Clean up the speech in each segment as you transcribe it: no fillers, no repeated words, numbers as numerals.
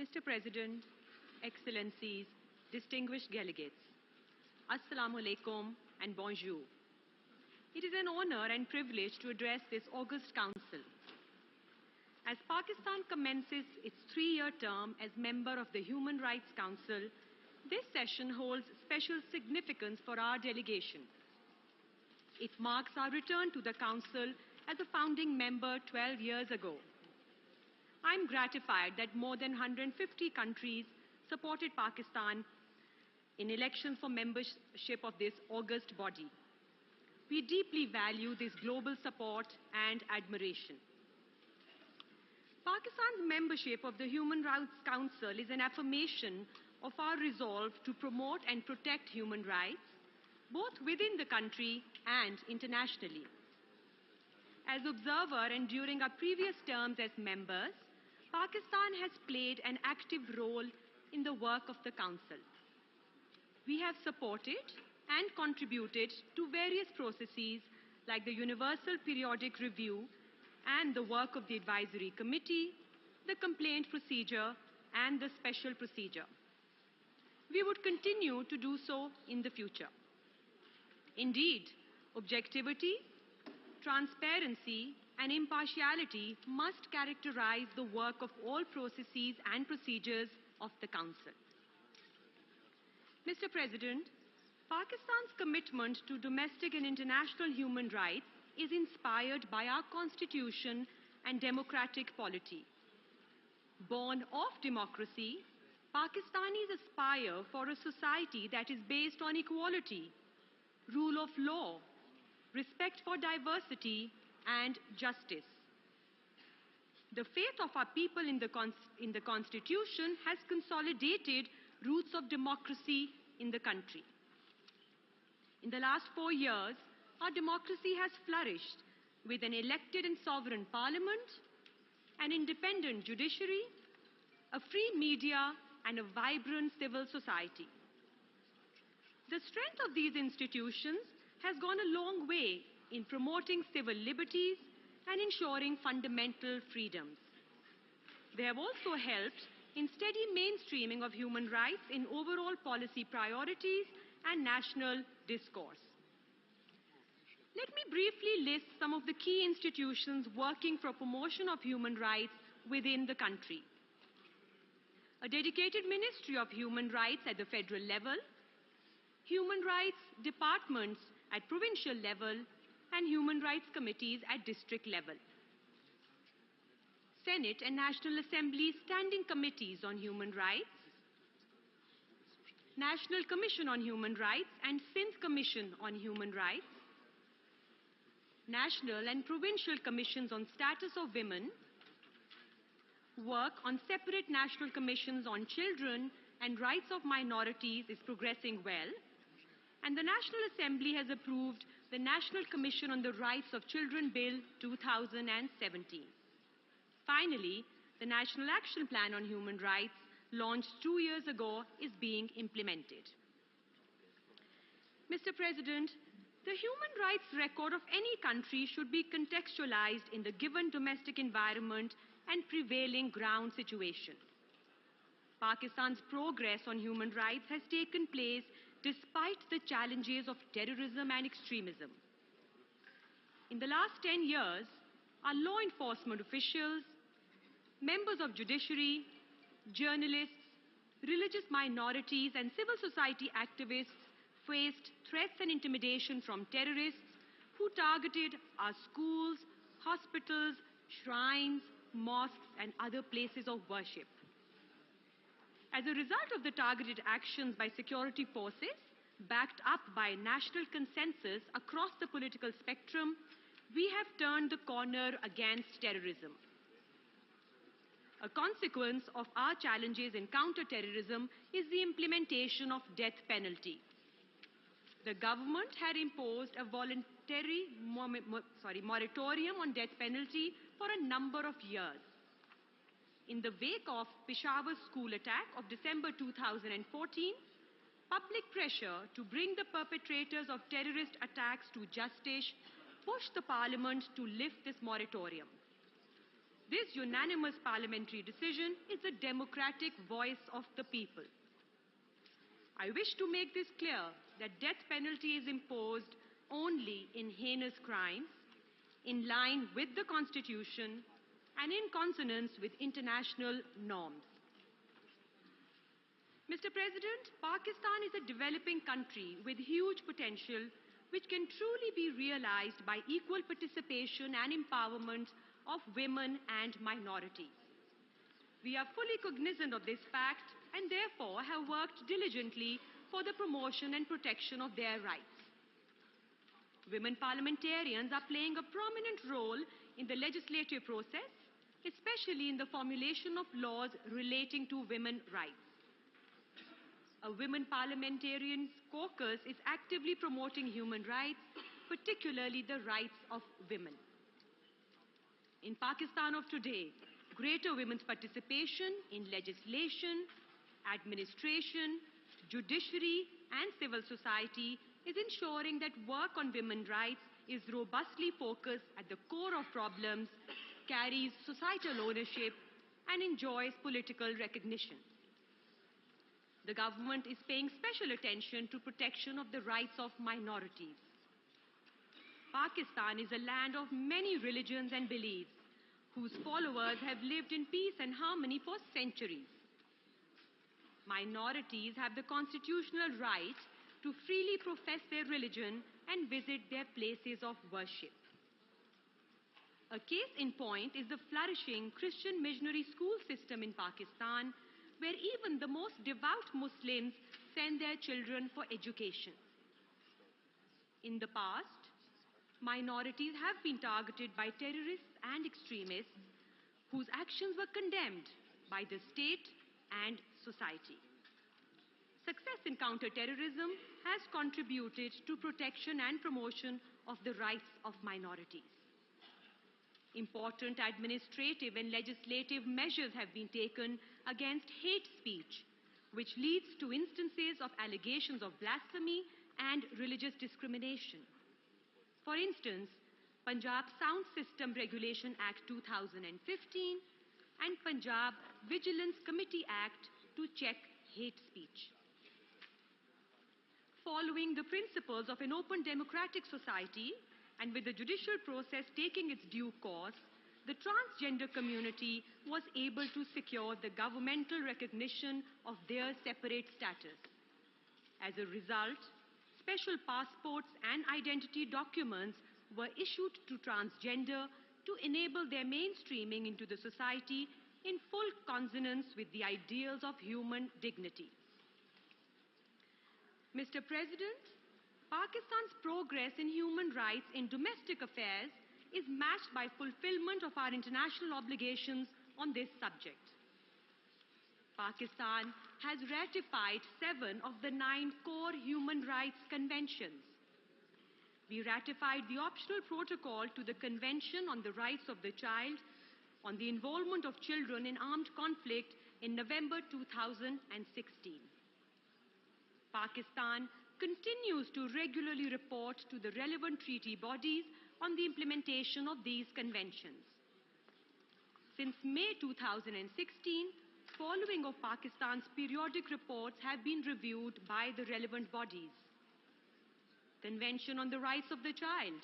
Mr. President, Excellencies, distinguished delegates, Assalamu alaikum and bonjour. It is an honor and privilege to address this August Council. As Pakistan commences its 3-year term as member of the Human Rights Council, this session holds special significance for our delegation. It marks our return to the Council as a founding member 12 years ago. I'm gratified that more than 150 countries supported Pakistan in elections for membership of this august body. We deeply value this global support and admiration. Pakistan's membership of the Human Rights Council is an affirmation of our resolve to promote and protect human rights, both within the country and internationally. As observer and during our previous terms as members, Pakistan has played an active role in the work of the Council. We have supported and contributed to various processes like the Universal Periodic Review and the work of the Advisory Committee, the complaint procedure, and the special procedure. We would continue to do so in the future. Indeed, objectivity, transparency, and impartiality must characterize the work of all processes and procedures of the Council. Mr. President, Pakistan's commitment to domestic and international human rights is inspired by our constitution and democratic polity. Born of democracy, Pakistanis aspire for a society that is based on equality, rule of law, respect for diversity, and justice. The faith of our people in the Constitution has consolidated roots of democracy in the country. In the last 4 years, our democracy has flourished with an elected and sovereign parliament, an independent judiciary, a free media, and a vibrant civil society. The strength of these institutions has gone a long way in promoting civil liberties and ensuring fundamental freedoms. They have also helped in steady mainstreaming of human rights in overall policy priorities and national discourse. Let me briefly list some of the key institutions working for promotion of human rights within the country. A dedicated Ministry of Human Rights at the federal level, human rights departments at provincial level, and human rights committees at district level. Senate and National Assembly standing committees on human rights, National Commission on Human Rights and Sindh Commission on Human Rights, national and provincial commissions on status of women, work on separate national commissions on children and rights of minorities is progressing well, and the National Assembly has approved the National Commission on the Rights of Children Bill 2017. Finally, the National Action Plan on Human Rights, launched 2 years ago, is being implemented. Mr. President, the human rights record of any country should be contextualized in the given domestic environment and prevailing ground situation. Pakistan's progress on human rights has taken place despite the challenges of terrorism and extremism. In the last 10 years, our law enforcement officials, members of judiciary, journalists, religious minorities, and civil society activists faced threats and intimidation from terrorists who targeted our schools, hospitals, shrines, mosques, and other places of worship. As a result of the targeted actions by security forces, backed up by national consensus across the political spectrum, we have turned the corner against terrorism. A consequence of our challenges in counter-terrorism is the implementation of death penalty. The government had imposed a voluntary moratorium on death penalty for a number of years. In the wake of Peshawar school attack of December 2014, public pressure to bring the perpetrators of terrorist attacks to justice pushed the Parliament to lift this moratorium. This unanimous parliamentary decision is the democratic voice of the people. I wish to make this clear that death penalty is imposed only in heinous crimes, in line with the Constitution and in consonance with international norms. Mr. President, Pakistan is a developing country with huge potential which can truly be realized by equal participation and empowerment of women and minorities. We are fully cognizant of this fact and therefore have worked diligently for the promotion and protection of their rights. Women parliamentarians are playing a prominent role in the legislative process, especially in the formulation of laws relating to women's rights. A women parliamentarians caucus is actively promoting human rights, particularly the rights of women. In Pakistan of today, greater women's participation in legislation, administration, judiciary, and civil society is ensuring that work on women's rights is robustly focused at the core of problems, carries societal ownership, and enjoys political recognition. The government is paying special attention to protection of the rights of minorities. Pakistan is a land of many religions and beliefs, whose followers have lived in peace and harmony for centuries. Minorities have the constitutional right to freely profess their religion and visit their places of worship. A case in point is the flourishing Christian missionary school system in Pakistan, where even the most devout Muslims send their children for education. In the past, minorities have been targeted by terrorists and extremists whose actions were condemned by the state and society. Success in counter-terrorism has contributed to protection and promotion of the rights of minorities. Important administrative and legislative measures have been taken against hate speech, which leads to instances of allegations of blasphemy and religious discrimination. For instance, Punjab Sound System Regulation Act 2015 and Punjab Vigilance Committee Act to check hate speech. Following the principles of an open democratic society and with the judicial process taking its due course, the transgender community was able to secure the governmental recognition of their separate status. As a result, special passports and identity documents were issued to transgender to enable their mainstreaming into the society in full consonance with the ideals of human dignity. Mr. President, Pakistan's progress in human rights in domestic affairs is matched by fulfillment of our international obligations on this subject. Pakistan has ratified 7 of the 9 core human rights conventions. We ratified the optional protocol to the Convention on the Rights of the Child on the involvement of children in armed conflict in November 2016. Pakistan continues to regularly report to the relevant treaty bodies on the implementation of these conventions. Since May 2016, following of Pakistan's periodic reports have been reviewed by the relevant bodies. Convention on the Rights of the Child,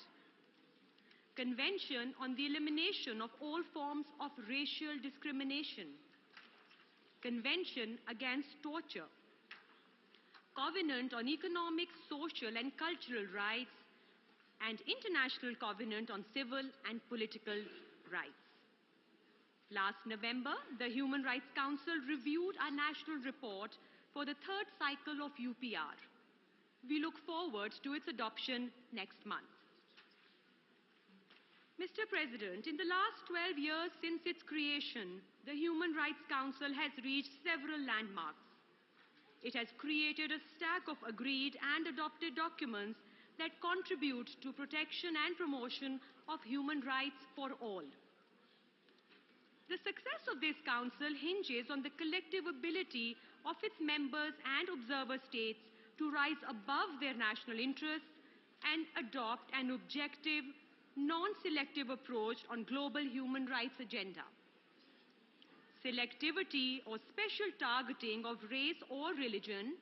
Convention on the Elimination of all forms of racial discrimination, Convention Against Torture, Covenant on Economic, Social and Cultural Rights, and International Covenant on Civil and Political Rights. Last November, the Human Rights Council reviewed our national report for the 3rd cycle of UPR. We look forward to its adoption next month. Mr. President, in the last 12 years since its creation, the Human Rights Council has reached several landmarks. It has created a stack of agreed and adopted documents that contribute to protection and promotion of human rights for all. The success of this council hinges on the collective ability of its members and observer states to rise above their national interests and adopt an objective, non-selective approach on global human rights agenda. selectivity or special targeting of race or religion,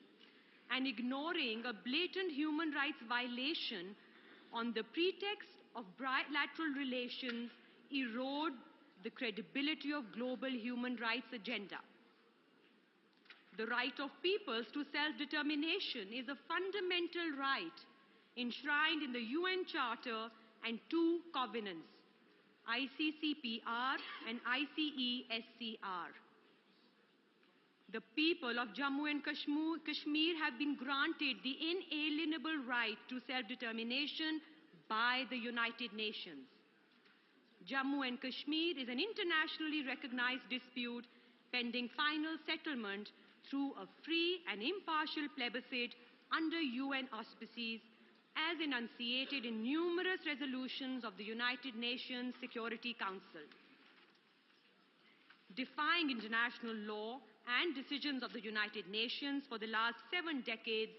and ignoring a blatant human rights violation on the pretext of bilateral relations erode the credibility of global human rights agenda. The right of peoples to self-determination is a fundamental right enshrined in the UN Charter and two covenants, ICCPR and ICESCR. The people of Jammu and Kashmir have been granted the inalienable right to self-determination by the United Nations. Jammu and Kashmir is an internationally recognized dispute pending final settlement through a free and impartial plebiscite under UN auspices, as enunciated in numerous resolutions of the United Nations Security Council. Defying international law and decisions of the United Nations for the last 7 decades,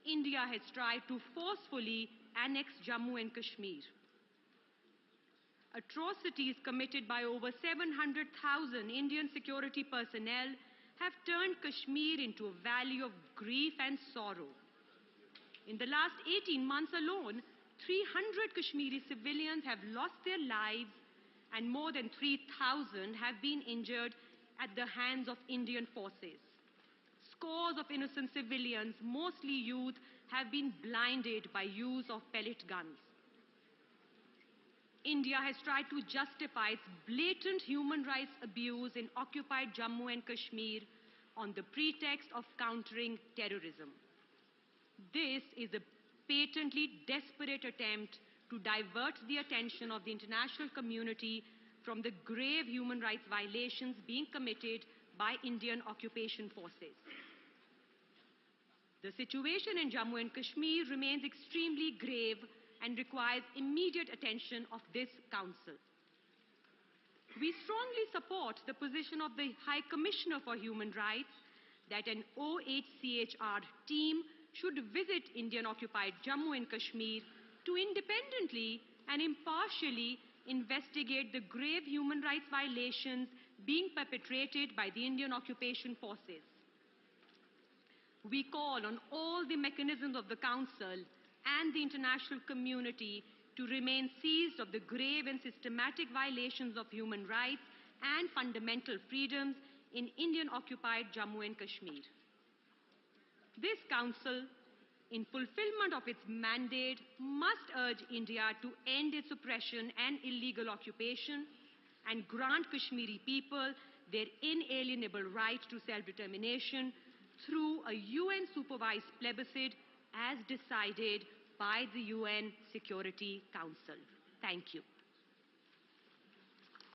India has tried to forcefully annex Jammu and Kashmir. Atrocities committed by over 700,000 Indian security personnel have turned Kashmir into a valley of grief and sorrow. In the last 18 months alone, 300 Kashmiri civilians have lost their lives and more than 3,000 have been injured at the hands of Indian forces. Scores of innocent civilians, mostly youth, have been blinded by use of pellet guns. India has tried to justify its blatant human rights abuse in occupied Jammu and Kashmir on the pretext of countering terrorism. This is a patently desperate attempt to divert the attention of the international community from the grave human rights violations being committed by Indian occupation forces. The situation in Jammu and Kashmir remains extremely grave and requires immediate attention of this Council. We strongly support the position of the High Commissioner for Human Rights that an OHCHR team should visit Indian-occupied Jammu and Kashmir to independently and impartially investigate the grave human rights violations being perpetrated by the Indian occupation forces. We call on all the mechanisms of the Council and the international community to remain seized of the grave and systematic violations of human rights and fundamental freedoms in Indian-occupied Jammu and Kashmir. This Council, in fulfillment of its mandate, must urge India to end its oppression and illegal occupation and grant Kashmiri people their inalienable right to self-determination through a UN-supervised plebiscite as decided by the UN Security Council. Thank you.